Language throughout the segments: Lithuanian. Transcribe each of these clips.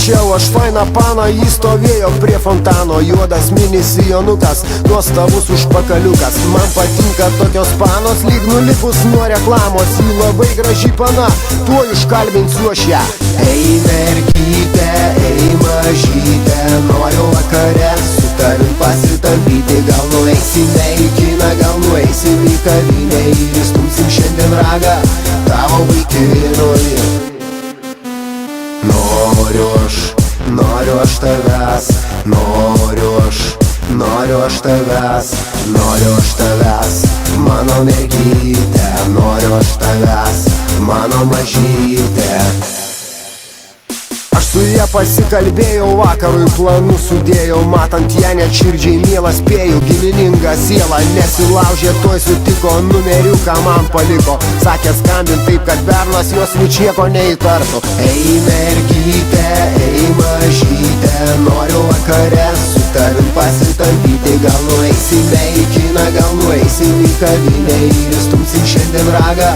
Mačiau aš fainą paną, jis stovėjo prie fontano. Juodas mini sijonukas, nuostabus užpakaliukas. Man patinka tokios panos, lyg nulipus nuo reklamos. Ji labai graži pana, tuo iškalbinsiu aš ją. Ei mergytė, ei mažytė, noriu vakare su tavim pasitampyti. Gal nueisime į kiną, gal nueisim į kavinę ir įstumsim šiandien ragą tavo vaikinui. Noriu aš tavęs, noriu aš tavęs, mano mergytė, noriu aš tavęs, mano mažytė. Aš su ja pasikalbėjau, vakarui planų sudėjau, matant ją net širdžiai mielą spėjau. Gimininga siela nesilaužė, tuoj sutiko, numeriuką man paliko. Sakė skambint taip, kad bernas jos ničnieko neįtartų. Ei mergytė, ei mažytė, noriu vakare su tavim pasitampyti. Gal nueisime į kiną, gal nueisim į kavinę ir įstumsim šiandien ragą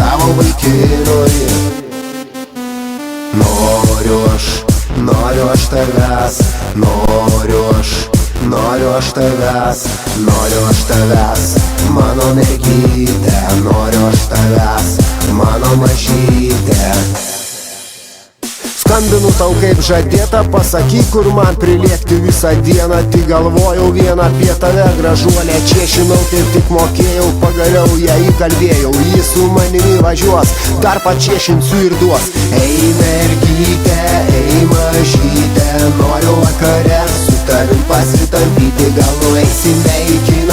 tavo vaikinui. Noriu aš tavęs, noriu aš tavęs, mano mergytė, noriu aš tavęs, mano mažytė. Skambinu tau kaip žadėta, pasakyk, kur man prilėkti visą dieną. Tik galvojau vien apie tave, gražuolė, čiešinau kaip tik mokėjau. Pagaliau ją įkalbėjau, jis su manimi važiuos, dar pačiešinsiu ir duos. Ei mergytė, ei mažytė, noriu vakare su tavim pasitampyti. Gal nueisime į kiną,